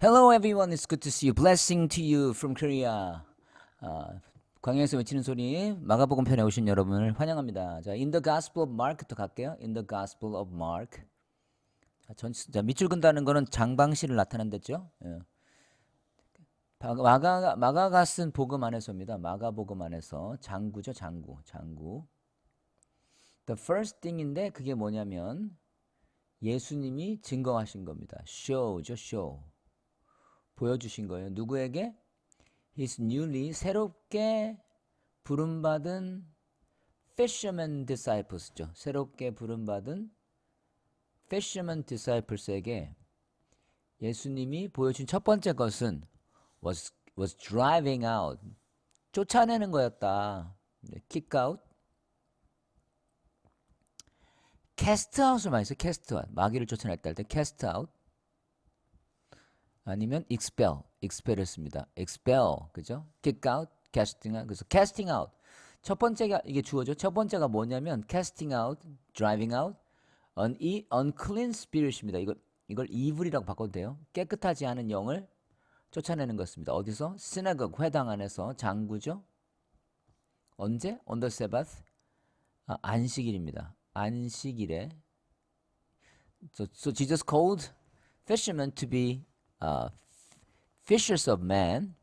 Hello everyone, it's good to see you. Blessing to you from Korea. 광야에서 외치는 소리 마가복음 편에 오신 여러분을 환영합니다. 자, In the Gospel of Mark부터 갈게요. In the Gospel of Mark. 자, 밑줄 긋다는 거는 장방시를 나타낸댔죠. 예. 마가가 쓴 복음 안에서입니다. 마가복음 안에서 장구죠, 장구. The first thing인데 그게 뭐냐면 예수님이 증거하신 겁니다. show죠, show. 보여주신 거예요. 누구에게? His newly 새롭게 부름받은 fisherman disciples죠. 새롭게 부름받은 fisherman disciples에게 예수님이 보여준 첫 번째 것은 was driving out. 쫓아내는 거였다. kick out. cast out을 많이 써요. cast out. 마귀를 쫓아냈다 할 때 cast out. 아니면 expel을 씁니다. expel, 그죠? kick out, casting out. 그래서 casting out. 첫 번째가 이게 주어죠. 첫 번째가 뭐냐면 casting out, driving out, unclean spirit입니다. 이걸 evil이라고 바꿔도 돼요. 깨끗하지 않은 영을 쫓아내는 것입니다. 어디서? synagogue, 회당 안에서 장구죠. 언제? on the Sabbath. 안식일입니다. 안식일에. So Jesus called fishermen to be fishers of men,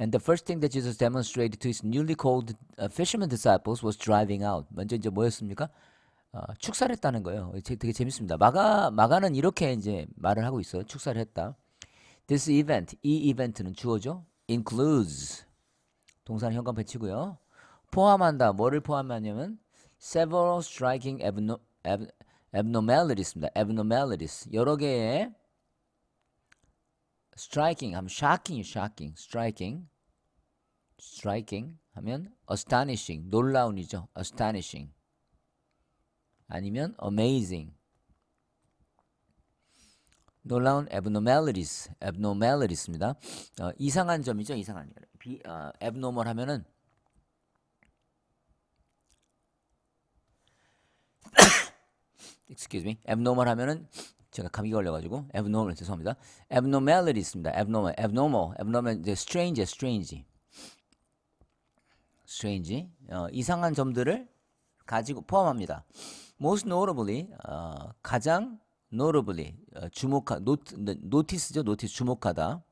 and the first thing that Jesus demonstrated to his newly called fishermen disciples was driving out. 먼저 이제 뭐였습니까? 축사를 했다는 거예요. 되게 재밌습니다. 마가는 이렇게 이제 말을 하고 있어요. 축사를 했다. This event, 이 이벤트는 주어죠. includes 동사는 현관 배치고요. 포함한다. 뭐를 포함하냐면 several striking abnormalities,입니다. abnormalities. 여러 개의 striking 하면 striking 하면 astonishing 놀라운이죠. astonishing 아니면 amazing 놀라운 abnormalities입니다. 이상한 점이죠. 이상한 abnormal 하면은 excuse me abnormal 하면은 제가 감기 걸려가지고 abnormal 죄송합니다. abnormality 있습니다. abnormal 이제 strange 이상한 점들을 가지고 포함합니다. most notably 가장 notably notice죠. notice 주목하다.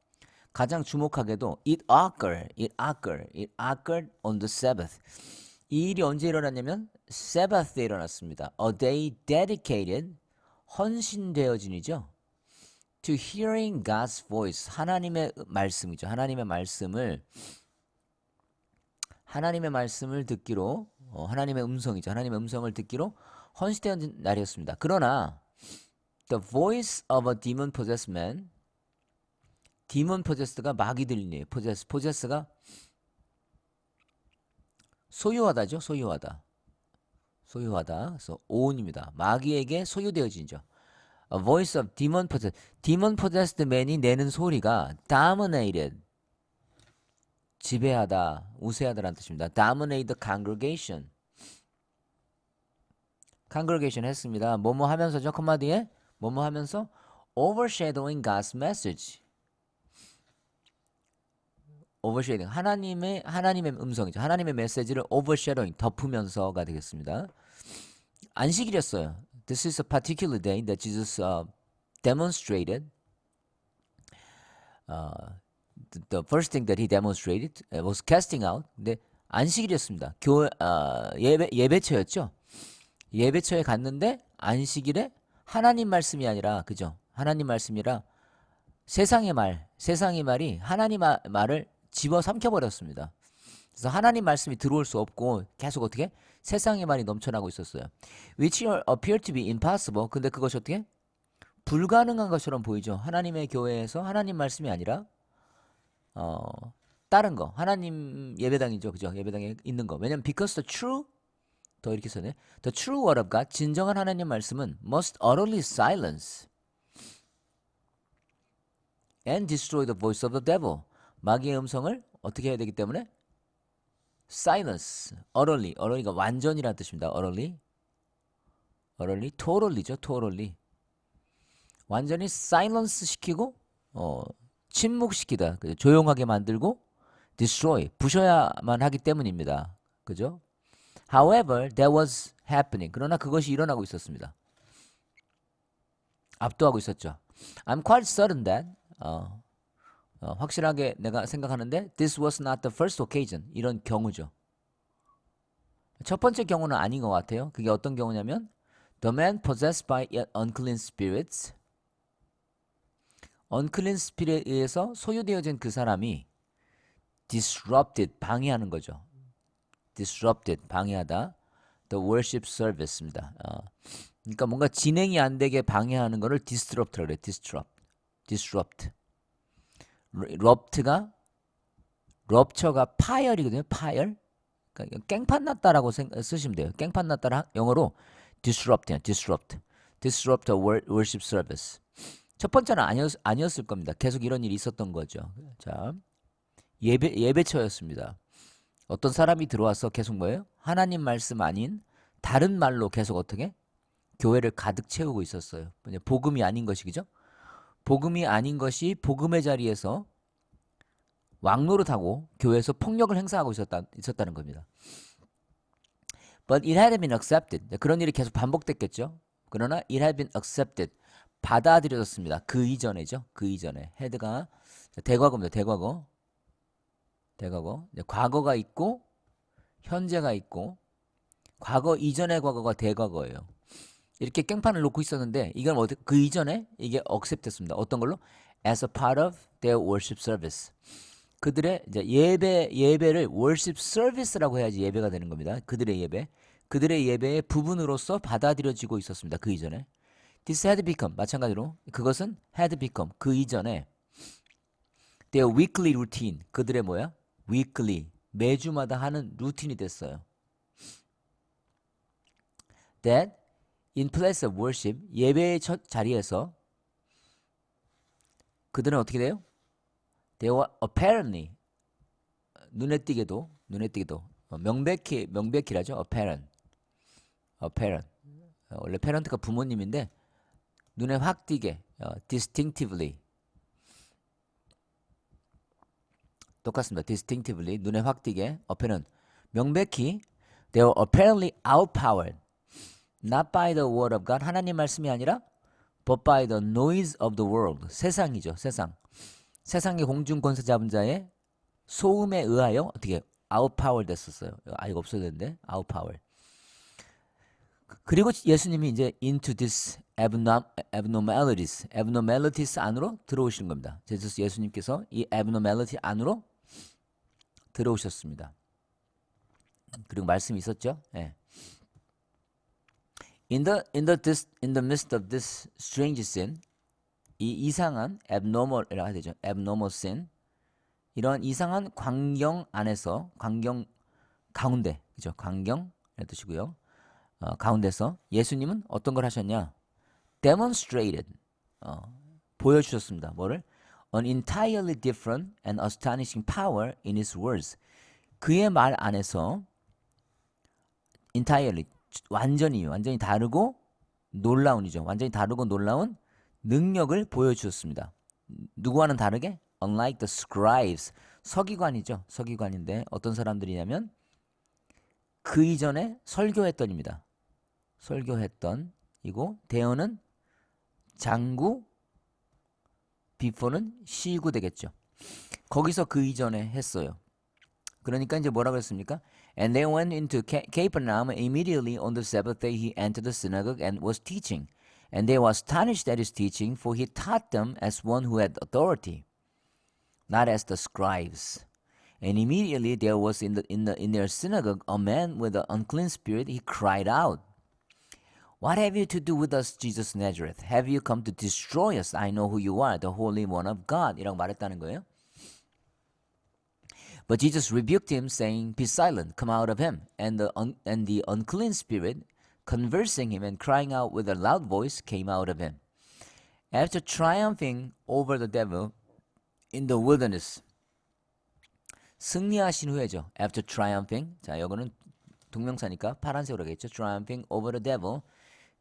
가장 주목하게도 it occurred on the Sabbath. 이 일이 언제 일어났냐면 Sabbath에 일어났습니다. A day dedicated 헌신되어진이죠. To hearing God's voice. 하나님의 말씀이죠. 하나님의 말씀을 듣기로 하나님의 음성이죠. 하나님의 음성을 듣기로 헌신되어진 날이었습니다. 그러나 the voice of a demon possessed man. demon possed가 마귀 들리네요. possess가 소유하다죠. 소유하다. 그래서 own입니다. 마귀에게 소유되어진죠. A voice of demon possessed man이 내는 소리가 dominated 지배하다, 우세하다라는 뜻입니다. dominate the congregation 했습니다. 뭐뭐 하면서죠. 컴마 뒤에 뭐뭐 하면서 overshadowing God's message. overshadowing 하나님의 음성이죠. 하나님의 메시지를 overshadowing 덮으면서가 되겠습니다. 안식일이었어요. This is a particular day that Jesus demonstrated. The first thing that he demonstrated was casting out. 근데 안식일이었습니다. 예배처였죠. 예배처에 갔는데 안식일에 하나님 말씀이 아니라 그죠? 하나님 말씀이라 세상의 말이 하나님 말을 집어삼켜 버렸습니다. 그래서 하나님 말씀이 들어올 수 없고 계속 어떻게? 세상의 말이 넘쳐나고 있었어요. Which appear to be impossible. 근데 그것이 어떻게? 불가능한 것처럼 보이죠. 하나님의 교회에서 하나님 말씀이 아니라 다른 거. 하나님 예배당이죠. 그죠? 예배당에 있는 거. 왜냐면 because the true 더 이렇게 써네. The true word of God. 진정한 하나님 말씀은 must utterly silence and destroy the voice of the devil. 마귀의 음성을 어떻게 해야 되기 때문에 silence, utterly가 완전이라는 뜻입니다. utterly, totally죠. totally. 완전히 silence 시키고 침묵시키다. 그죠? 조용하게 만들고 destroy, 부셔야만 하기 때문입니다. 그죠? However, that was happening. 그러나 그것이 일어나고 있었습니다. 압도하고 있었죠. I'm quite certain that 확실하게 내가 생각하는데 this was not the first occasion. 이런 경우죠. 첫 번째 경우는 아닌 것 같아요. 그게 어떤 경우냐면 the man possessed by unclean spirits unclean spirit에 의해서 소유되어진 그 사람이 disrupted, 방해하는 거죠. disrupted, 방해하다. the worship service입니다. 그러니까 뭔가 진행이 안 되게 방해하는 거를 disrupt라고 그래요. disrupt. rupt가 rupture가 파열이거든요. 파열. 그러니까 깽판 났다라고 쓰시면 돼요. 깽판 났다라 영어로 disrupt이에요. disrupt a worship service. 첫 번째는 아니었을 겁니다. 계속 이런 일이 있었던 거죠. 자, 예배처였습니다. 어떤 사람이 들어와서 계속 뭐예요? 하나님 말씀 아닌 다른 말로 계속 어떻게? 교회를 가득 채우고 있었어요. 복음이 아닌 것이, 그죠? 복음이 아닌 것이 복음의 자리에서 왕노릇하고 교회에서 폭력을 행사하고 있었다는 겁니다. But it had been accepted. 그런 일이 계속 반복됐겠죠. 그러나 it had been accepted. 받아들여졌습니다. 그 이전에죠. 그 이전에. 헤드가 대과거입니다. 대과거. 과거가 있고 현재가 있고 과거 이전의 과거가 대과거예요. 이렇게 깽판을 놓고 있었는데 이건 그 이전에 이게 accept됐습니다. 어떤 걸로? As a part of their worship service. 그들의 이제 예배를 worship service라고 해야지 예배가 되는 겁니다. 그들의 예배의 부분으로서 받아들여지고 있었습니다. 그 이전에. This had become, 마찬가지로 그것은 had become, 그 이전에 their weekly routine, 그들의 뭐야? weekly, 매주마다 하는 루틴이 됐어요. That in place of worship, 예배의 첫 자리에서 그들은 어떻게 돼요? They were apparently, 눈에 띄게도 명백히라죠. apparent. 원래 parent가 부모님인데 눈에 확 띄게 distinctively 똑같습니다. distinctively 눈에 확 띄게 apparent 명백히 they were apparently outpowered not by the word of God 하나님 말씀이 아니라 but by the noise of the world 세상이죠. 세상의 공중 권세 잡은 자의 소음에 의하여 어떻게 outpowered 됐었어요. 이거 없어야 되는데 outpowered. 그리고 예수님이 이제 into this abnormalities 안으로 들어오시는 겁니다. 예수님께서 이 abnormality 안으로 들어오셨습니다. 그리고 말씀이 있었죠. 예. In the midst of this strange sin, 이 이상한 abnormal이라고 해야 되죠. abnormal sin, 이런 이상한 광경 안에서, 광경 가운데, 그죠? 광경의 뜻이고요. 가운데서 예수님은 어떤 걸 하셨냐? demonstrated, 보여주셨습니다. 뭐를? An entirely different and astonishing power in his words. 그의 말 안에서 entirely, 완전히 다르고 놀라운이죠. 완전히 다르고 놀라운 능력을 보여주셨습니다. 누구와는 다르게? Unlike the scribes, 서기관이죠. 서기관인데 어떤 사람들이냐면 그 이전에 설교했던입니다. 설교했던이고 대어는 장구, before는 시구 되겠죠. 거기서 그 이전에 했어요. 그러니까 이제 뭐라고 했습니까? And they went into Capernaum immediately on the Sabbath day he entered the synagogue and was teaching. And they were astonished at his teaching, for he taught them as one who had authority, not as the scribes. And immediately there was in their synagogue a man with an unclean spirit. He cried out, What have you to do with us, Jesus of Nazareth? Have you come to destroy us? I know who you are, the Holy One of God. 이라고 말했다는 거예요. But Jesus rebuked him, saying, Be silent, come out of him. And the unclean spirit, conversing him and crying out with a loud voice, came out of him. After triumphing over the devil in the wilderness, 승리하신 후에죠. After triumphing, 자 이거는 동명사니까 파란색으로 하겠죠. Triumphing over the devil,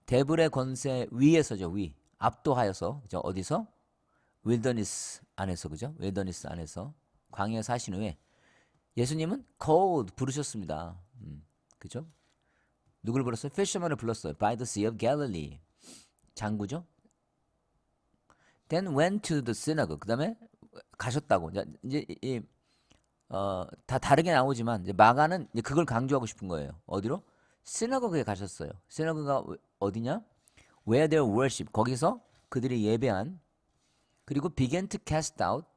데블의 권세 위에서죠. 압도하여서, 그죠? 어디서? 윌더니스 안에서 그죠? 윌더니스 안에서 광야에 사신 후에 예수님은 called 부르셨습니다. 그죠? 누굴 불렀어요? fisherman을 불렀어요. by the sea of Galilee. 장구죠? Then went to the synagogue. 그다음에 가셨다고. 이제 다 다르게 나오지만 이제 마가는 이제 그걸 강조하고 싶은 거예요. 어디로? 시나고그에 가셨어요. 시나고그가 어디냐? Where they worship. 거기서 그들이 예배한. 그리고 began to cast out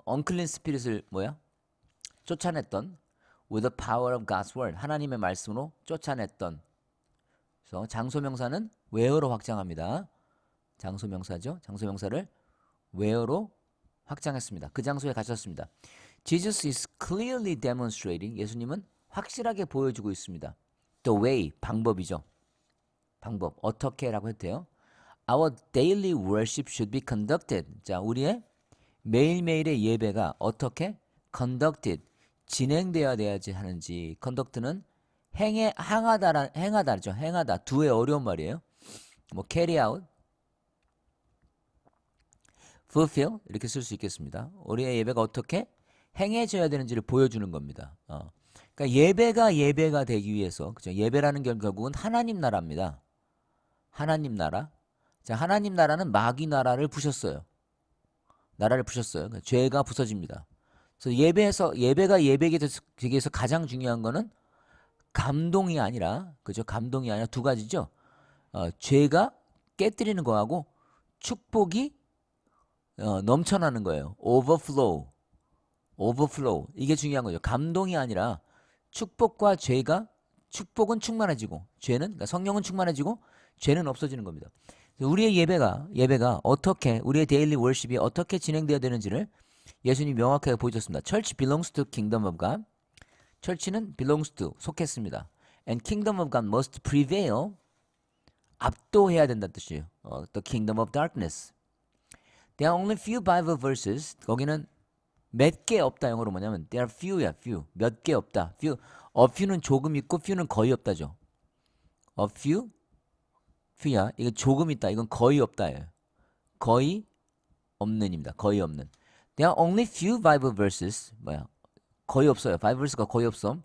unclean spirit을 뭐야? 쫓아냈던 with the power of God's word. 하나님의 말씀으로 쫓아냈던. 그래서 장소명사는 where로 확장합니다. 장소명사죠. 장소명사를 where로 확장했습니다. 그 장소에 가셨습니다. Jesus is clearly demonstrating. 예수님은 확실하게 보여주고 있습니다. The way, 방법이죠. 방법, 어떻게라고 해도 돼요. Our daily worship should be conducted. 자, 우리의 매일매일의 예배가 어떻게 conducted, 진행되어야 돼야지 하는지. conduct는 행하다죠. 행하다. 두의 어려운 말이에요. 뭐 carry out, fulfill 이렇게 쓸 수 있겠습니다. 우리의 예배가 어떻게 행해져야 되는지를 보여주는 겁니다. 그러니까 예배가 되기 위해서 그죠? 예배라는 게 결국은 하나님 나라입니다. 하나님 나라. 자, 하나님 나라는 마귀 나라를 부셨어요. 나라를 부셨어요. 그러니까 죄가 부서집니다. 그래서 예배가 예배게 되기 위해서 가장 중요한 거는 감동이 아니라 그죠? 감동이 아니라 두 가지죠. 죄가 깨뜨리는 거하고 축복이 넘쳐나는 거예요. overflow. 이게 중요한 거죠. 감동이 아니라 축복과 죄가 축복은 충만해지고 죄는 그러니까 성령은 충만해지고 죄는 없어지는 겁니다. 우리의 예배가 어떻게 우리의 데일리 월십이 어떻게 진행되어야 되는지를 예수님이 명확하게 보여줬습니다. Church belongs to kingdom of God. 철치는 belongs to 속했습니다. And kingdom of God must prevail. 압도해야 된다는 뜻이에요. The kingdom of darkness. There are only few Bible verses. 거기는 몇 개 없다. 영어로 뭐냐면 there are few야, few. 몇 개 없다. few. A few는 조금 있고 few는 거의 없다죠. A few야. 이건 조금 있다. 이건 거의 없다예요. 거의 없는입니다. 거의 없는. There are only few Bible verses. 뭐야? 거의 없어요. Bible verse가 거의 없어.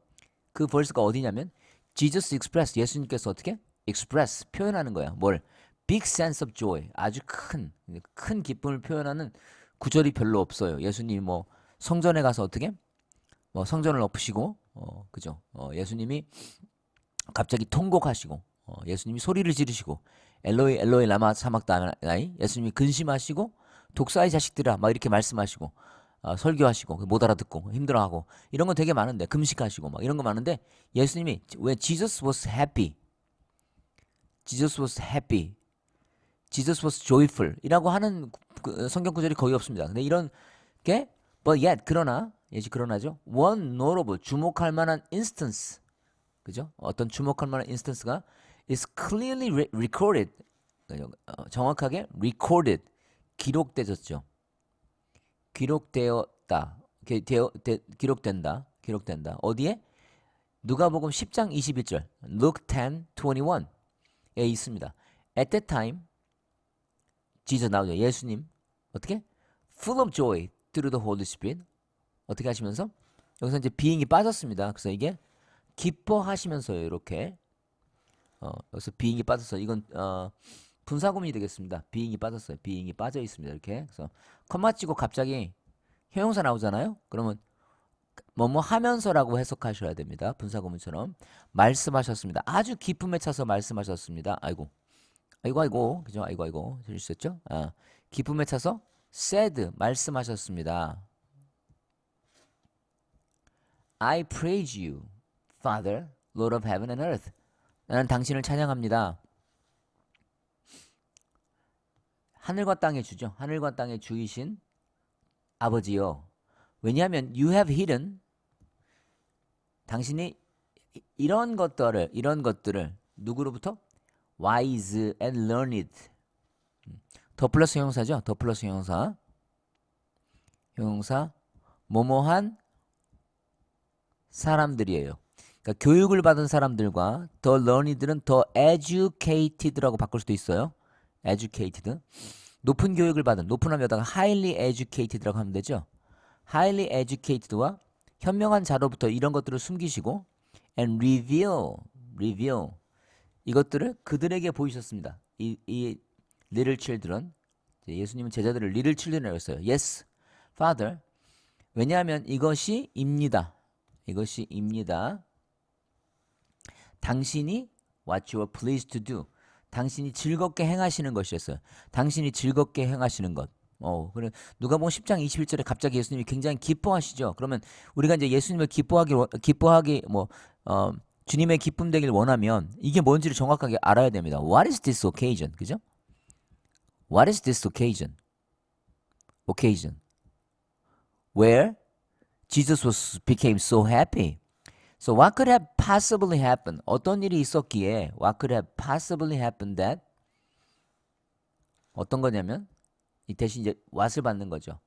그 verse가 어디냐면 Jesus expressed. 예수님께서 어떻게? express. 표현하는 거야. 뭘? big sense of joy. 아주 큰 기쁨을 표현하는 구절이 별로 없어요. 예수님이 뭐 성전에 가서 어떻게? 뭐 성전을 엎으시고 그죠? 예수님이 갑자기 통곡하시고 예수님이 소리를 지르시고 엘로이 엘로이 라마 사막다나이 예수님이 근심하시고 독사의 자식들아 막 이렇게 말씀하시고 설교하시고 못 알아듣고 힘들어하고 이런 거 되게 많은데 금식하시고 막 이런 거 많은데 예수님이 왜 Jesus was happy Jesus was joyful 이라고 하는 성경 구절이 거의 없습니다. 근데 이런 게 but yet 그러나죠. one notable 주목할 만한 instance 그죠? 어떤 주목할 만한 instance가 is clearly recorded 정확하게 recorded 기록되었죠. 기록된다. 어디에? 누가복음 10장 21절 Luke 10:21에 있습니다. At that time Jesus 나오죠. 예수님 어떻게? Full of joy through the Holy Spirit 어떻게 하시면서? 여기서 이제 being이 빠졌습니다. 그래서 이게 기뻐하시면서요. 이렇게 여기서 being이 빠졌어요. 이건 분사구문이 되겠습니다. being이 빠졌어요. being이 빠져 있습니다. 이렇게 그래서 컴마 찍고 갑자기 형용사 나오잖아요. 그러면 뭐뭐 하면서라고 해석하셔야 됩니다. 분사구문처럼 말씀하셨습니다. 아주 기쁨에 차서 말씀하셨습니다. 아이고 그죠? 아이고 들으셨죠? 기쁨에 차서 said 말씀하셨습니다. I praise you, Father, Lord of heaven and earth. 나는 당신을 찬양합니다. 하늘과 땅의 주죠. 하늘과 땅의 주이신 아버지요. 왜냐하면 you have hidden 당신이 이런 것들을 누구로부터? wise and learned. 더 플러스 형용사죠. 더 플러스 형용사 뭐뭐한 사람들이에요. 그러니까 교육을 받은 사람들과 더 learned는 더 educated라고 바꿀 수도 있어요. educated. 높은 교육을 받은, 높은 하면 여기다가 highly educated라고 하면 되죠. highly educated와 현명한 자로부터 이런 것들을 숨기시고 and reveal 이것들을 그들에게 보이셨습니다. 이 little children, 예수님은 제자들을 little children이라고 했어요. Yes, Father. 왜냐하면 이것이입니다. 당신이 what you are pleased to do. 당신이 즐겁게 행하시는 것이었어요. 당신이 즐겁게 행하시는 것. 그래 누가복음 10장 21절에 갑자기 예수님이 굉장히 기뻐하시죠. 그러면 우리가 이제 예수님을 기뻐하기 주님의 기쁨 되길 원하면 이게 뭔지를 정확하게 알아야 됩니다. What is this occasion? 그죠? What is this occasion? Where Jesus became so happy. So what could have possibly happened? 어떤 일이 있었기에 what could have possibly happened that 어떤 거냐면 이 대신 이제 what을 받는 거죠.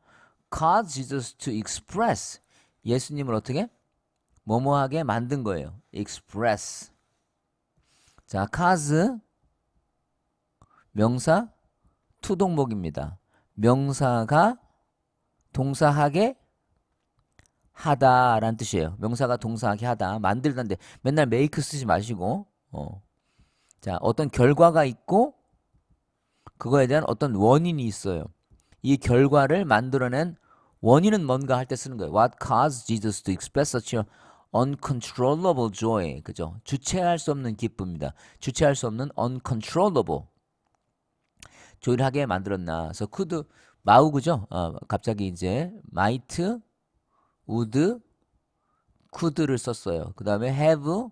Cause Jesus to express 예수님을 어떻게 뭐뭐하게 만든 거예요. express. 자, cause 명사 투동목입니다. 명사가 동사하게 하다라는 뜻이에요. 명사가 동사하게 하다. 만들다인데 맨날 make 쓰지 마시고 자, 어떤 결과가 있고 그거에 대한 어떤 원인이 있어요. 이 결과를 만들어낸 원인은 뭔가 할 때 쓰는 거예요. What caused Jesus to express such a uncontrollable joy. 그죠? 주체할 수 없는 기쁨입니다. 주체할 수 없는 uncontrollable. 조율하게 만들었나. 그래서 could 마우그죠? 갑자기 이제 might, would, could를 썼어요. 그 다음에 have,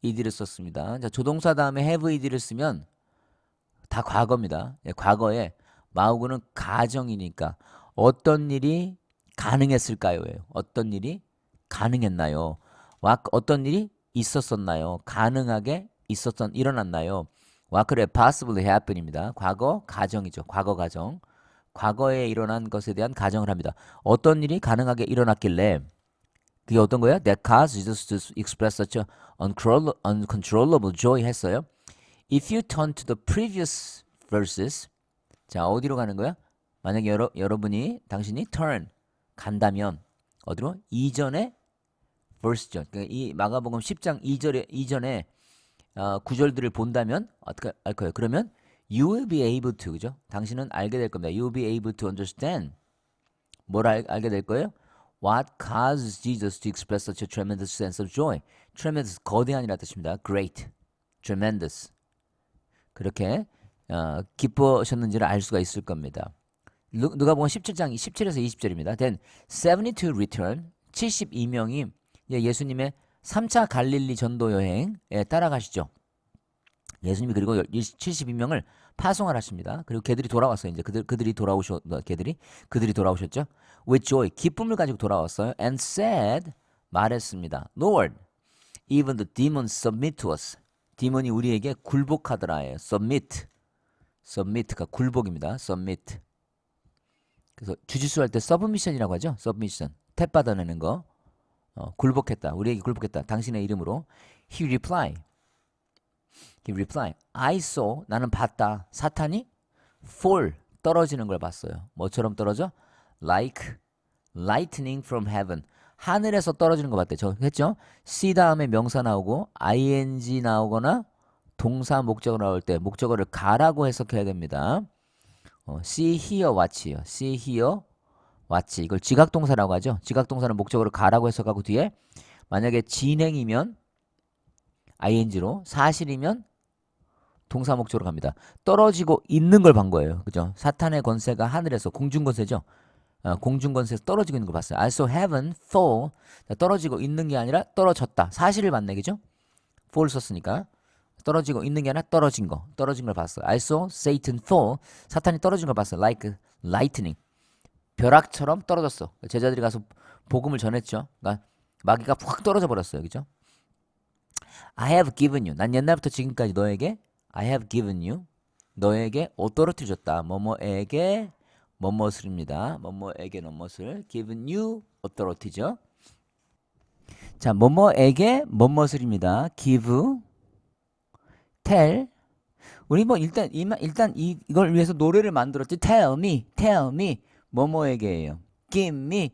ed를 썼습니다. 자, 조동사 다음에 have, ed를 쓰면 다 과거입니다. 과거에 마우그는 가정이니까 어떤 일이 가능했을까요? 어떤 일이 가능했나요? 어떤 일이 있었었나요? 가능하게 일어났나요? What could have possibly happened입니다. 과거 가정이죠. 과거 가정. 과거에 일어난 것에 대한 가정을 합니다. 어떤 일이 가능하게 일어났길래 그게 어떤 거예요? That caused Jesus to express such a uncontrollable joy 했어요. If you turn to the previous verses 자 어디로 가는 거야? 만약에 당신이 turn 간다면 어디로? 이전의 verse죠. 그러니까 이 마가복음 10장 이전에 구절들을 본다면 어떻게 알 거예요? 그러면 you will be able to 그죠? 당신은 알게 될 겁니다. You will be able to understand 뭘 알게 될 거예요? What caused Jesus to express such a tremendous sense of joy? Tremendous 거대한이라는 뜻입니다. Great, tremendous 그렇게 기뻐하셨는지를 알 수가 있을 겁니다. 누가복음 17장 17에서 20절입니다. Then 72 return 72명이 예수님의 3차 갈릴리 전도 여행에 따라가시죠. 예수님이 그리고 72명을 파송을 하십니다. 그리고 걔들이 돌아왔어요. 이제 그들이 돌아오셨죠. With joy 기쁨을 가지고 돌아왔어요. And said 말했습니다. Lord, even the demons submit to us. 디몬이 우리에게 굴복하더라예요. submit가 굴복입니다. submit. 그래서 주짓수 할 때 submission이라고 하죠. submission. 탭 받아내는 거. 굴복했다. 우리에게 굴복했다. 당신의 이름으로. He replied, I saw, 나는 봤다. 사탄이 fall, 떨어지는 걸 봤어요. 뭐처럼 떨어져? Like lightning from heaven. 하늘에서 떨어지는 거 봤대. 저 했죠? see 다음에 명사 나오고 ing 나오거나 동사 목적어 나올 때 목적어를 가라고 해석해야 됩니다. see, hear, watch요. see, hear, watch. 이걸 지각동사라고 하죠. 지각동사는 목적어를 가라고 해석하고 뒤에 만약에 진행이면 ing로, 사실이면 동사 목적으로 갑니다. 떨어지고 있는 걸 본 거예요. 그죠? 사탄의 권세가 하늘에서 공중권세죠. 공중권세에서 떨어지고 있는 걸 봤어요. I saw heaven fall. 떨어지고 있는 게 아니라 떨어졌다. 사실을 맞네. 그죠? fall 썼으니까. 떨어지고 있는 게 아니라 떨어진 걸 봤어요. I saw Satan fall. 사탄이 떨어진 걸 봤어요. Like lightning. 벼락처럼 떨어졌어. 제자들이 가서 복음을 전했죠. 그러니까 마귀가 확 떨어져 버렸어요. 그죠? I have given you. 난 옛날부터 지금까지 너에게 I have given you. 너에게 authority 줬다. 뭐뭐에게 뭐뭇을입니다. 뭐뭐에게 뭐뭇을 given you authority죠. 자, 뭐뭐에게 뭐뭇을입니다. give, tell. 우리 뭐 일단 이걸 위해서 노래를 만들었지. tell me 뭐뭐에게예요. give me,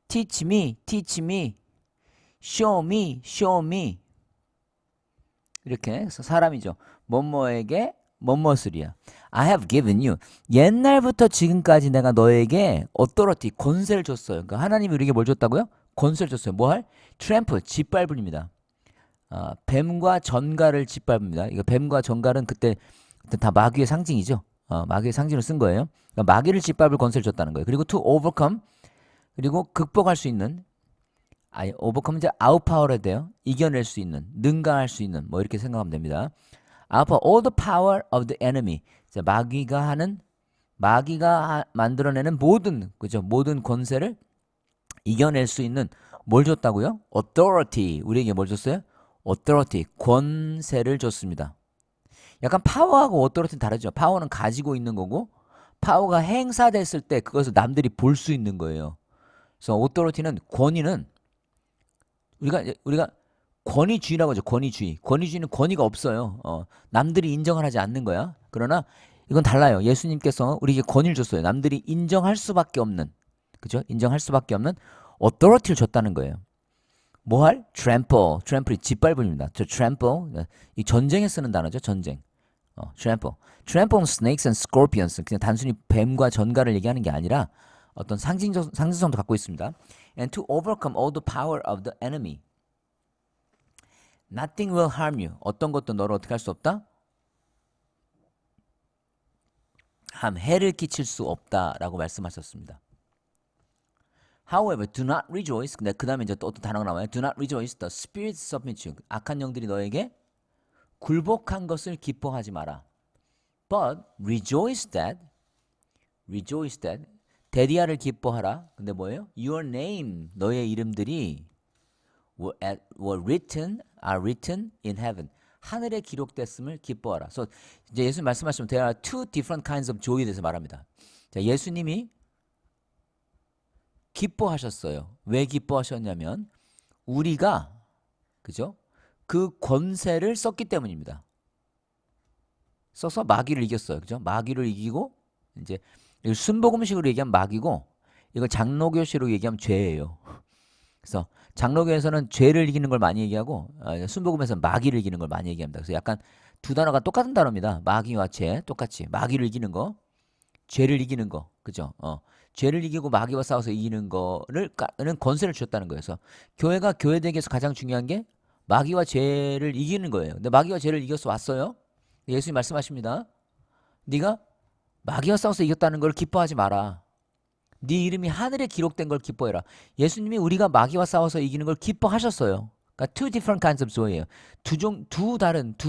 teach me, show me 이렇게 해서 사람이죠. 뭐뭐에게 뭐뭐으리야. I have given you. 옛날부터 지금까지 내가 너에게 authority, 권세를 줬어요. 그러니까 하나님이 우리에게 뭘 줬다고요? 권세를 줬어요. 뭐 할? trample, 짓밟을입니다. 뱀과 전갈을 짓밟습니다. 이거 뱀과 전갈은 그때 다 마귀의 상징이죠. 마귀의 상징을 쓴 거예요. 그러니까 마귀를 짓밟을 권세를 줬다는 거예요. 그리고 to overcome, 그리고 극복할 수 있는, overcome 이제 outpower에 돼요. 이겨낼 수 있는, 능가할 수 있는, 뭐 이렇게 생각하면 됩니다. outpower, all the power of the enemy. 자, 마귀가 만들어내는 모든, 그죠? 모든 권세를 이겨낼 수 있는 뭘 줬다고요? authority. 우리에게 뭘 줬어요? authority, 권세를 줬습니다. 약간 파워하고 authority는 다르죠. 파워는 가지고 있는 거고, 파워가 행사됐을 때 그것을 남들이 볼 수 있는 거예요. 그래서 authority는, 권위는 우리가 권위주의라고 하죠. 권위주의. 권위주의는 권위가 없어요. 남들이 인정을 하지 않는 거야. 그러나 이건 달라요. 예수님께서 우리에게 권위를 줬어요. 남들이 인정할 수밖에 없는, 그죠? 인정할 수밖에 없는 authority를 줬다는 거예요. 뭐 할? trample, 짓밟음입니다. 저 trample, 이 전쟁에 쓰는 단어죠. 전쟁. trample on snakes and scorpions. 그냥 단순히 뱀과 전갈을 얘기하는 게 아니라 어떤 상징성도 갖고 있습니다. And to overcome all the power of the enemy. Nothing will harm you. 어떤 것도 너를 어떻게 할 수 없다? 해를 끼칠 수 없다라고 말씀하셨습니다. However, do not rejoice. 근데 그 다음에 이제 또 어떤 단어가 나와요. Do not rejoice. The spirit submit you. 악한 영들이 너에게 굴복한 것을 기뻐하지 마라. But rejoice that 데디아를 기뻐하라. 근데 뭐예요? Your name, 너의 이름들이 are written in heaven. 하늘에 기록됐음을 기뻐하라. 그래서 이제 예수님 말씀하시면 there are two different kinds of joy에 대해서 말합니다. 자, 예수님이 기뻐하셨어요. 왜 기뻐하셨냐면 우리가, 그죠? 그 권세를 썼기 때문입니다. 써서 마귀를 이겼어요. 그죠? 마귀를 이기고, 이제 순복음식으로 얘기하면 마귀고, 이거 장로교식으로 얘기하면 죄예요. 그래서 장로교에서는 죄를 이기는 걸 많이 얘기하고, 순복음에서는 마귀를 이기는 걸 많이 얘기합니다. 그래서 약간 두 단어가 똑같은 단어입니다. 마귀와 죄 똑같이. 마귀를 이기는 거, 죄를 이기는 거, 그죠? 죄를 이기고 마귀와 싸워서 이기는 거는 권세를 주셨다는 거예요. 그래서 교회가 교회되기 위해서 가장 중요한 게 마귀와 죄를 이기는 거예요. 근데 마귀와 죄를 이겨서 왔어요. 예수님 말씀하십니다. 네가 마귀와 싸워서 이겼다는 걸 기뻐하지 마라. 네 이름이 하늘에 기록된 걸 기뻐해라. 예수님이 우리가 마귀와 싸워서 이기는 걸 기뻐하셨어요. 그러니까 two different kinds of joy예요. 두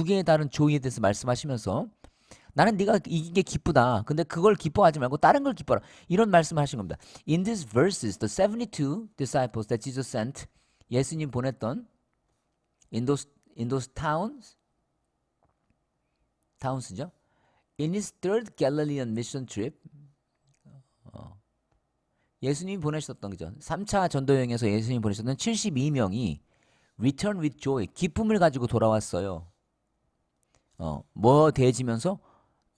개의 다른 joy에 대해서 말씀하시면서 나는 네가 이긴 게 기쁘다. 근데 그걸 기뻐하지 말고 다른 걸 기뻐라. 이런 말씀을 하신 겁니다. In these verses, the 72 disciples that Jesus sent, 예수님 보냈던 in those towns죠. In his third Galilean mission trip, 예수님이 보내셨던 거죠. 3차 전도 여행에서 예수님이 보내셨던 72명이 return with joy, 기쁨을 가지고 돌아왔어요. 뭐 되어지면서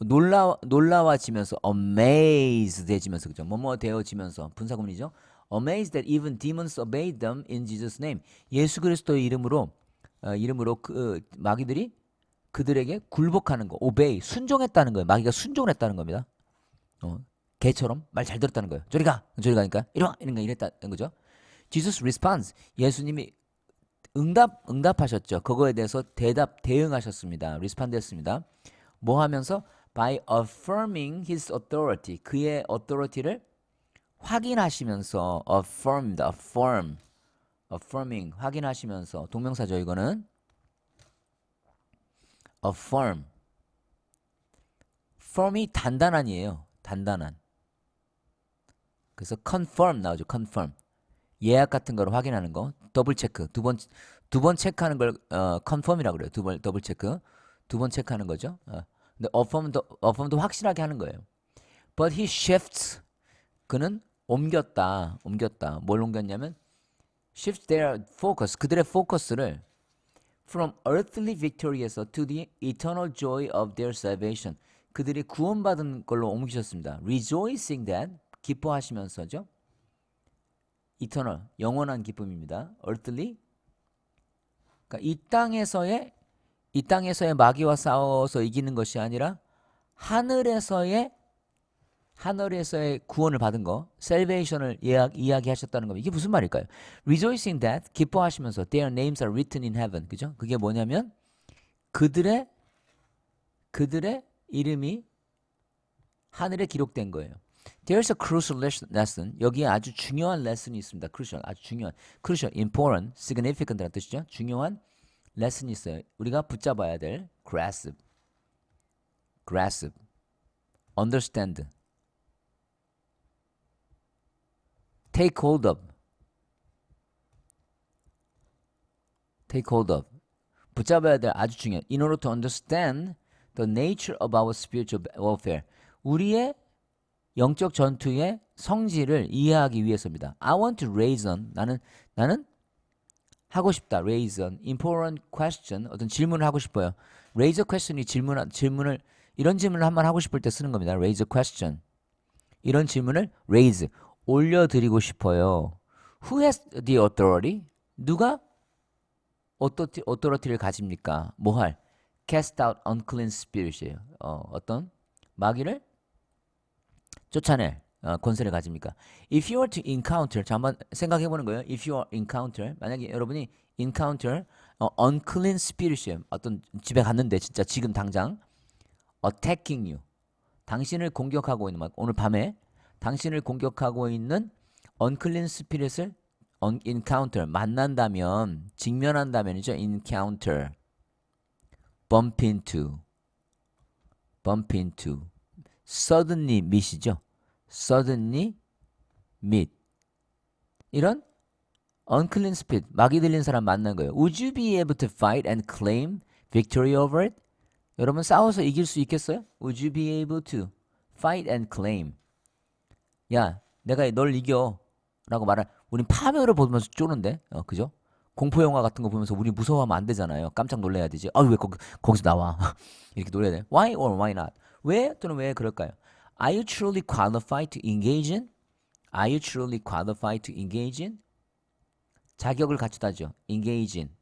놀라워지면서 amazed 되어지면서, 그죠? 뭐뭐 되어지면서 분사구문이죠. amazed that even demons obeyed them in Jesus' name. 예수 그리스도의 이름으로 그 마귀들이 그들에게 굴복하는 거, obey, 순종했다는 거예요. 마귀가 순종을 했다는 겁니다. 개처럼 말 잘 들었다는 거예요. 저리 가니까 이리 와, 이랬다는 거죠. Jesus responds. 예수님이 응답하셨죠. 그거에 대해서 대응하셨습니다. respond 했습니다. 뭐 하면서? By affirming his authority. 그의 authority를 확인하시면서, affirming, 확인하시면서, 동명사죠, 이거는. firm이 단단한이에요. 단단한. 그래서 confirm 나오죠. confirm. 예약 같은 걸 확인하는 거. 더블 체크. 두 번 체크하는 걸 confirm이라고 그래요. 더블 체크. 두 번 체크하는 거죠. 근데 affirm도 확실하게 하는 거예요. But he shifts. 그는 옮겼다. 뭘 옮겼냐면 shift their focus. 그들의 포커스를 from earthly victory에서 to the eternal joy of their salvation. 그들이 구원받은 걸로 옮기셨습니다. rejoicing that, 기뻐하시면서죠. eternal, 영원한 기쁨입니다. earthly, 그러니까 이 땅에서의 마귀와 싸워서 이기는 것이 아니라 하늘에서의 구원을 받은 거, salvation을 이야기하셨다는 겁니다. 이게 무슨 말일까요? rejoicing that, 기뻐하시면서 their names are written in heaven. 그죠? 그게 뭐냐면 그들의 이름이 하늘에 기록된 거예요. There's a crucial lesson. 여기에 아주 중요한 레슨이 있습니다. crucial, 아주 중요한. crucial, important, significant라는 뜻이죠. 중요한 레슨이 있어요. 우리가 붙잡아야 될 grasp, understand, take hold of. 붙잡아야 될 아주 중요한. In order to understand the nature of our spiritual warfare. 우리의 영적 전투의 성질을 이해하기 위해서입니다. I want to raise on. 나는 하고 싶다. raise an important question. 어떤 질문을 하고 싶어요. raise a question이 질문을 이런 질문을 한번 하고 싶을 때 쓰는 겁니다. raise a question. 이런 질문을 raise, 올려드리고 싶어요. Who has the authority? 누가 authority를 가집니까? 뭐 할? Cast out unclean spirit이에요. 어떤 마귀를 쫓아낼 권세를 가집니까? If you are to encounter, 자 한번 생각해 보는 거예요. If you are encounter, 만약에 여러분이 encounter unclean spirit이에요. 어떤 집에 갔는데 진짜 지금 당장 attacking you, 당신을 공격하고 있는, 오늘 밤에 당신을 공격하고 있는 unclean spirit을 encounter, 만난다면, 직면한다면이죠. encounter, bump into, suddenly meet이죠. suddenly meet. 이런 unclean spirit, 마귀 들린 사람 만난 거예요. Would you be able to fight and claim victory over it? 여러분 싸워서 이길 수 있겠어요? Would you be able to fight and claim? 야, 내가 널 이겨 라고 우린 파멸을 보면서 쪼는데, 그죠? 공포 영화 같은 거 보면서 우리 무서워하면 안 되잖아요. 깜짝 놀라야 되지. 왜 거기서 나와? 이렇게 놀라야 돼. Why or why not? 왜 또는 왜 그럴까요? Are you truly qualified to engage in? Are you truly qualified to engage in? 자격을 갖추다죠. engage in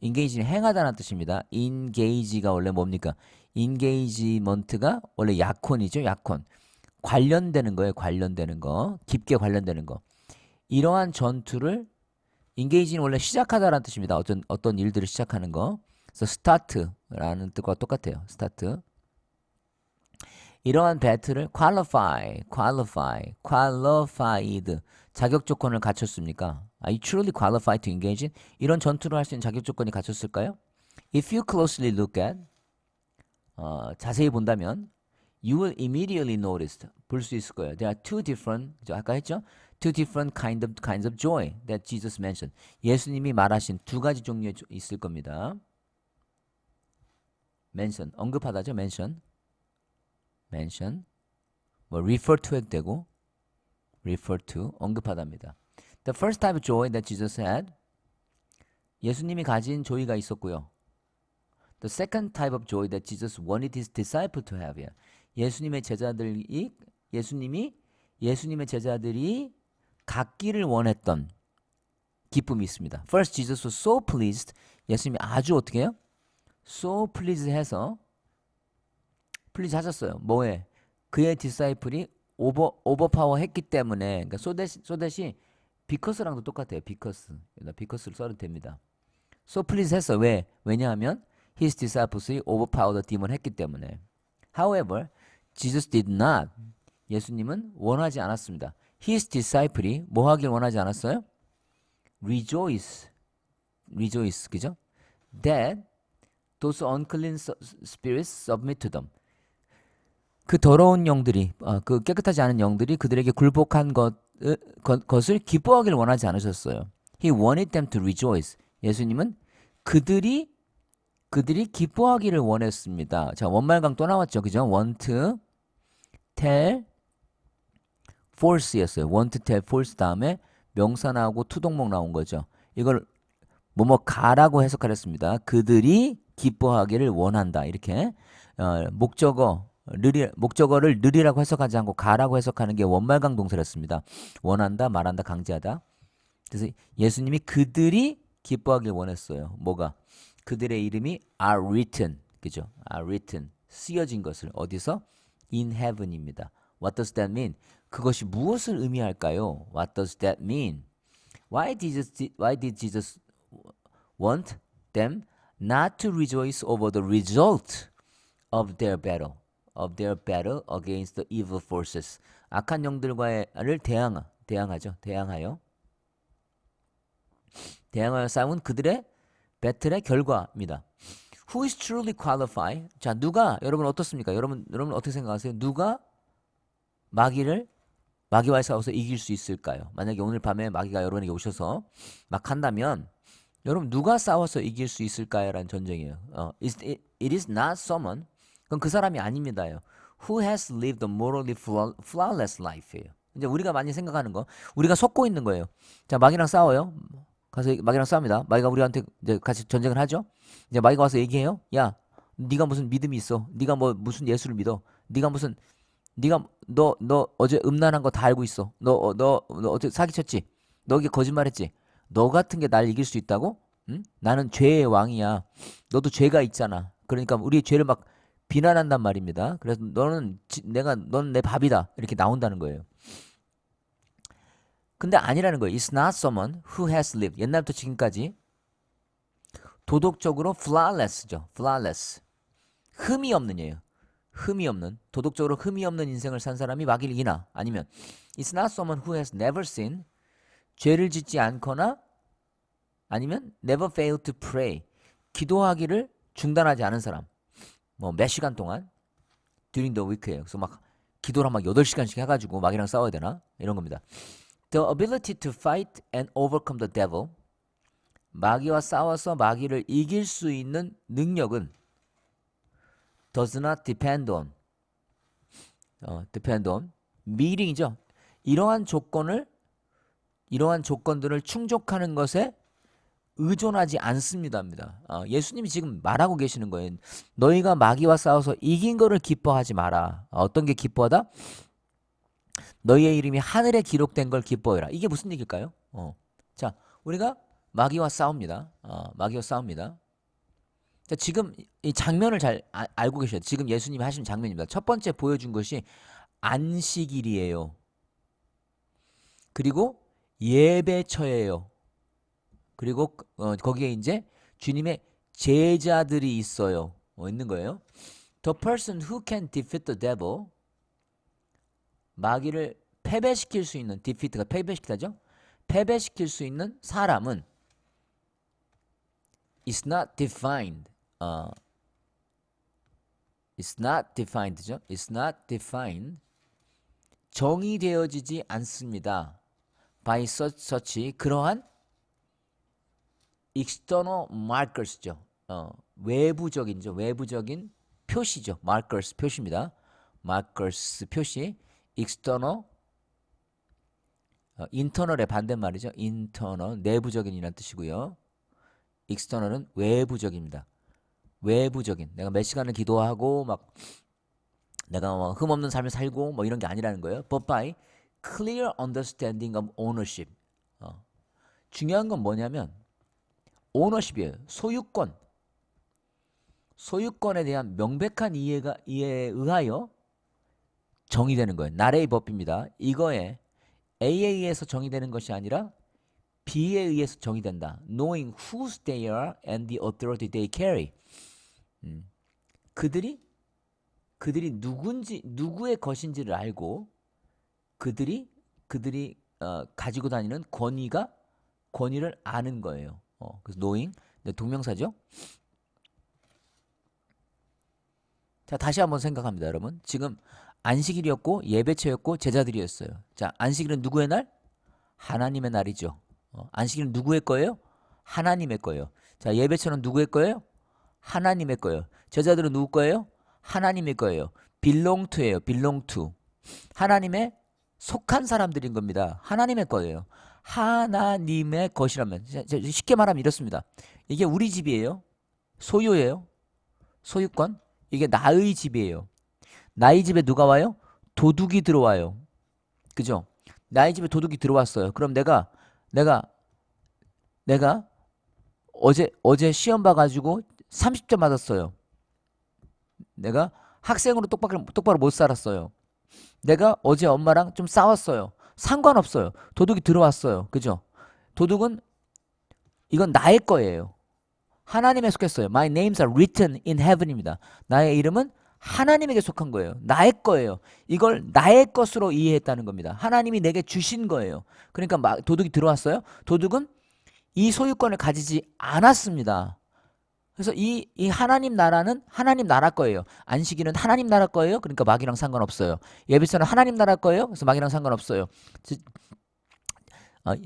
행하다는 뜻입니다. engage가 원래 뭡니까? engagement가 원래 약혼이죠. 약혼. 관련되는 거예요. 관련되는 거. 깊게 관련되는 거. 이러한 전투를 engage는 원래 시작하다라는 뜻입니다. 어떤 일들을 시작하는 거. 그래서 start라는 뜻과 똑같아요. start. 이러한 배틀을 qualified 자격 조건을 갖췄습니까? Are you truly qualified to engage in? 이런 전투를 할 수 있는 자격 조건이 갖췄을까요? If you closely look at 자세히 본다면 you will immediately notice 볼 수 있을 거예요. There are two different 아까 했죠? Two different kinds of joy that Jesus mentioned. 예수님이 말하신 두 가지 종류의 있을 겁니다. mention 언급하다죠. mention 뭐 refer to 해도 되고 refer to 언급하답니다. The first type of joy that Jesus had 예수님이 가진 조이가 있었고요. The second type of joy that Jesus wanted his disciple to have. 예수님의 제자들이 갖기를 원했던 기쁨이 있습니다. First, Jesus was so pleased. 예수님이 아주 어떻게 해요? So pleased 해서 please 하셨어요. 뭐에? 그의 디사이플이 오버파워 했기 때문에. 그러니까 소댓이 because랑도 똑같아요. because를 써도 됩니다. So pleased 했어. 왜? 왜냐하면 his disciples이 overpower the demon 했기 때문에. However, Jesus did not. 예수님은 원하지 않았습니다. His disciple이 뭐 하길 원하지 않았어요? Rejoice, 그죠? That those unclean spirits submit to them. 그 더러운 영들이, 그 깨끗하지 않은 영들이 그들에게 굴복한 것을 기뻐하길 원하지 않으셨어요. He wanted them to rejoice. 예수님은 그들이 기뻐하기를 원했습니다. 자, 원말강 또 나왔죠. 그죠? want, tell, false였어요. want, tell, false 다음에 명사 나오고 투동목 나온 거죠. 이걸 뭐뭐 가라고 해석하렸습니다. 그들이 기뻐하기를 원한다. 이렇게 목적어를 느리라고 해석하지 않고 가라고 해석하는 게 원말강 동사였습니다. 원한다, 말한다, 강제하다. 그래서 예수님이 그들이 기뻐하길 원했어요. 뭐가? 그들의 이름이 are written, 그죠? are written, 쓰여진 것을 어디서? in heaven입니다. What does that mean? 그것이 무엇을 의미할까요? What does that mean? Why did Jesus want them not to rejoice over the result of their battle against the evil forces? 악한 영들과를 대항하여 싸운 그들의 배틀의 결과입니다. Who is truly qualified? 자, 누가 여러분 어떻습니까? 여러분 어떻게 생각하세요? 누가 마귀와 싸워서 이길 수 있을까요? 만약에 오늘 밤에 마귀가 여러분에게 오셔서 막 한다면 여러분 누가 싸워서 이길 수 있을까요? 라는 전쟁이에요. It is not someone. 그건 그 사람이 아닙니다요. Who has lived a morally flawless life예요. 이제 우리가 많이 생각하는 거, 우리가 속고 있는 거예요. 자, 마귀랑 싸워요. 가서 마귀랑 싸웁니다. 마귀가 우리한테 이제 같이 전쟁을 하죠. 이제 마귀가 와서 얘기해요. 야, 네가 무슨 믿음이 있어? 네가 뭐 무슨 예수를 믿어? 너 어제 음란한 거 다 알고 있어. 너 어제 사기쳤지? 너 이게 거짓말했지? 너 같은 게 날 이길 수 있다고? 응? 나는 죄의 왕이야. 너도 죄가 있잖아. 그러니까 우리의 죄를 막 비난한단 말입니다. 그래서 너는 내 밥이다. 이렇게 나온다는 거예요. 근데 아니라는 거예요. It's not someone who has lived. 옛날부터 지금까지 도덕적으로 flawless죠. flawless. 흠이 없는 예요. 흠이 없는, 도덕적으로 흠이 없는 인생을 산 사람이 마귀를 이기나, 아니면 It's not someone who has never sinned. 죄를 짓지 않거나, 아니면 never failed to pray. 기도하기를 중단하지 않은 사람. 뭐 몇 시간 동안 during the week예요. 그래서 막 기도를 막 8시간씩 해가지고 마귀랑 싸워야 되나? 이런 겁니다. The ability to fight and overcome the devil. 마귀와 싸워서 마귀를 이길 수 있는 능력은 does not depend on meeting이죠. 이러한 조건들을 충족하는 것에 의존하지 않습니다입니다. 예수님이 지금 말하고 계시는 거예요. 너희가 마귀와 싸워서 이긴 거를 기뻐하지 마라. 어떤 게 기뻐하다? 너희의 이름이 하늘에 기록된 걸 기뻐해라. 이게 무슨 얘기일까요? 자, 우리가 마귀와 싸웁니다. 마귀와 싸웁니다. 자, 지금 이 장면을 잘 알고 계셔야 돼요. 지금 예수님이 하신 장면입니다. 첫 번째 보여준 것이 안식일이에요. 그리고 예배처예요. 그리고 거기에 이제 주님의 제자들이 있어요. 있는 거예요. The person who can defeat the devil. 마귀를 패배시킬 수 있는, defeat가 패배시키다죠. 패배시킬 수 있는 사람은 is not defined. It's not defined죠. It's not defined. 정의되어지지 않습니다. By such 그러한 external markers죠. 외부적인 표시죠. markers 표시입니다. markers 표시. external internal의 반대말이죠. internal 내부적인이라는 뜻이고요. external은 외부적입니다. 외부적인. 내가 몇 시간을 기도하고 막 내가 흠없는 삶을 살고 뭐 이런 게 아니라는 거예요. But by clear understanding of ownership. 중요한 건 뭐냐면 ownership이에요. 소유권에 대한 명백한 이해에 의하여 정의되는 거예요. 나라의 법입니다. 이거에 A에 의해서 정의되는 것이 아니라 B에 의해서 정의된다. Knowing whose they are and the authority they carry. 그들이 누구의 것인지를 알고 그들이 가지고 다니는 권위를 아는 거예요. 그래서 knowing 동명사죠. 자, 다시 한번 생각합니다, 여러분. 지금 안식일이었고 예배처였고 제자들이었어요. 자, 안식일은 누구의 날? 하나님의 날이죠. 안식일은 누구의 거예요? 하나님의 거예요. 자, 예배처는 누구의 거예요? 하나님의 거예요. 제자들은 누구 거예요? 하나님의 거예요. belong to예요. belong to. 하나님의 속한 사람들인 겁니다. 하나님의 거예요. 하나님의 것이라면 쉽게 말하면 이렇습니다. 이게 우리 집이에요. 소유예요. 소유권. 이게 나의 집이에요. 나의 집에 누가 와요? 도둑이 들어와요. 그죠? 나의 집에 도둑이 들어왔어요. 그럼 내가 어제 시험 봐가지고 30점 맞았어요. 내가 학생으로 똑바로 못 살았어요. 내가 어제 엄마랑 좀 싸웠어요. 상관없어요. 도둑이 들어왔어요. 그죠? 도둑은 이건 나의 거예요. 하나님에 속했어요. My names are written in heaven입니다. 나의 이름은 하나님에게 속한 거예요. 나의 거예요. 이걸 나의 것으로 이해했다는 겁니다. 하나님이 내게 주신 거예요. 그러니까 도둑이 들어왔어요. 도둑은 이 소유권을 가지지 않았습니다. 그래서 이 하나님 나라는 하나님 나라 거예요. 안식일은 하나님 나라 거예요. 그러니까 마귀랑 상관없어요. 예배처는 하나님 나라 거예요. 그래서 마귀랑 상관없어요.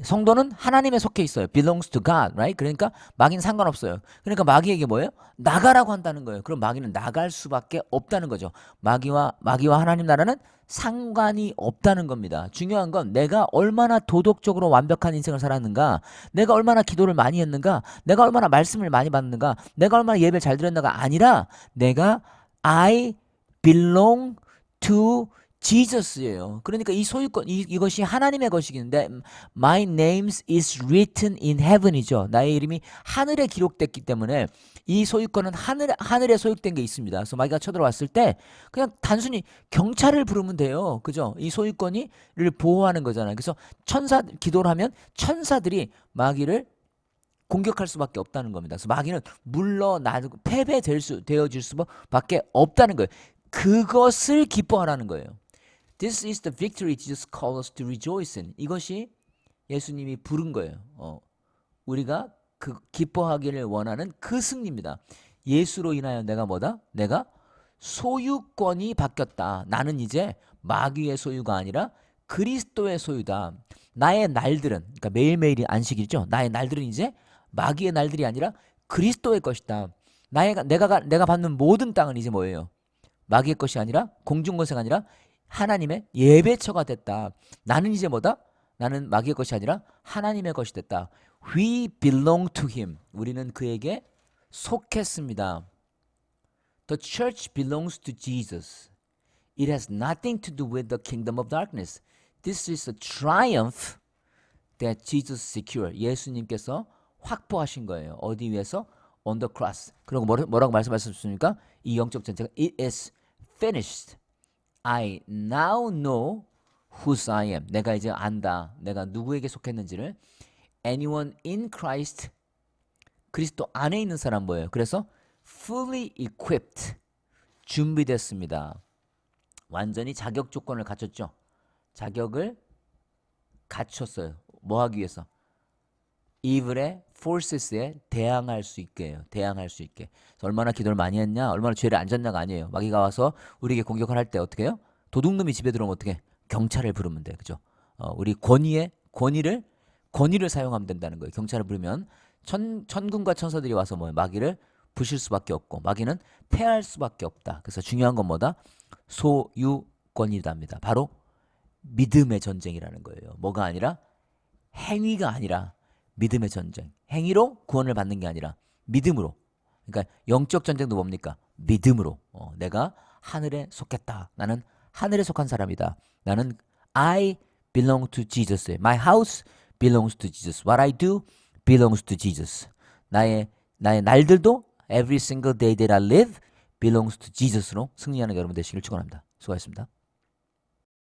성도는 하나님에 속해 있어요. belongs to God, right? 그러니까 마귀는 상관없어요. 그러니까 마귀에게 뭐예요? 나가라고 한다는 거예요. 그럼 마귀는 나갈 수밖에 없다는 거죠. 마귀와 하나님 나라는 상관이 없다는 겁니다. 중요한 건 내가 얼마나 도덕적으로 완벽한 인생을 살았는가, 내가 얼마나 기도를 많이 했는가, 내가 얼마나 말씀을 많이 받는가, 내가 얼마나 예배를 잘 드렸는가가 아니라 내가 I belong to Jesus예요. 그러니까 이 소유권 이것이 하나님의 것이긴데 My name is written in heaven이죠. 나의 이름이 하늘에 기록됐기 때문에 이 소유권은 하늘에 소유된 게 있습니다. 그래서 마귀가 쳐들어왔을 때 그냥 단순히 경찰을 부르면 돼요. 그죠? 이 소유권을 보호하는 거잖아요. 그래서 기도를 하면 천사들이 마귀를 공격할 수밖에 없다는 겁니다. 그래서 마귀는 물러나고 되어질 수밖에 없다는 거예요. 그것을 기뻐하라는 거예요. This is the victory Jesus calls us to rejoice in. 이것이 예수님이 부른 거예요. 우리가 그 기뻐하기를 원하는 그 승리입니다. 예수로 인하여 내가 뭐다? 내가 소유권이 바뀌었다. 나는 이제 마귀의 소유가 아니라 그리스도의 소유다. 나의 날들은, 그러니까 매일매일이 안식이죠. 나의 날들은 이제 마귀의 날들이 아니라 그리스도의 것이다. 내가 받는 모든 땅은 이제 뭐예요? 마귀의 것이 아니라 공중권세가 아니라 하나님의 예배처가 됐다. 나는 이제 뭐다? 나는 마귀의 것이 아니라 하나님의 것이 됐다. We belong to him. 우리는 그에게 속했습니다. The church belongs to Jesus. It has nothing to do with the kingdom of darkness. This is a triumph that Jesus secured. 예수님께서 확보하신 거예요. 어디 위해서? On the cross. 그리고 뭐라고 말씀하셨습니까? 이 영적 전쟁은 It is finished. I now know whose I am. 내가 이제 안다. 내가 누구에게 속했는지를. Anyone in Christ. 그리스도 안에 있는 사람 뭐예요? 그래서 fully equipped. 준비됐습니다. 완전히 자격 조건을 갖췄죠. 자격을 갖췄어요. 뭐 하기 위해서? evil의 forces에 대항할 수 있게. 그래서 얼마나 기도를 많이 했냐, 얼마나 죄를 안 졌냐가 아니에요. 마귀가 와서 우리에게 공격을 할 때 어떻게 해요? 도둑놈이 집에 들어오면 어떻게? 경찰을 부르면 돼. 그죠? 우리 권위를 사용하면 된다는 거예요. 경찰을 부르면 천군과 천사들이 와서 마귀를 부실 수밖에 없고 마귀는 패할 수밖에 없다. 그래서 중요한 건 뭐다? 소유권이답니다. 바로 믿음의 전쟁이라는 거예요. 뭐가 아니라 행위가 아니라 믿음의 전쟁. 행위로 구원을 받는 게 아니라 믿음으로. 그러니까 영적 전쟁도 뭡니까? 믿음으로. 내가 하늘에 속했다. 나는 하늘에 속한 사람이다. 나는 I belong to Jesus. My house belongs to Jesus. What I do belongs to Jesus. 나의 날들도 every single day that I live belongs to Jesus로 승리하는 여러분 되시길 축원합니다. 수고하셨습니다.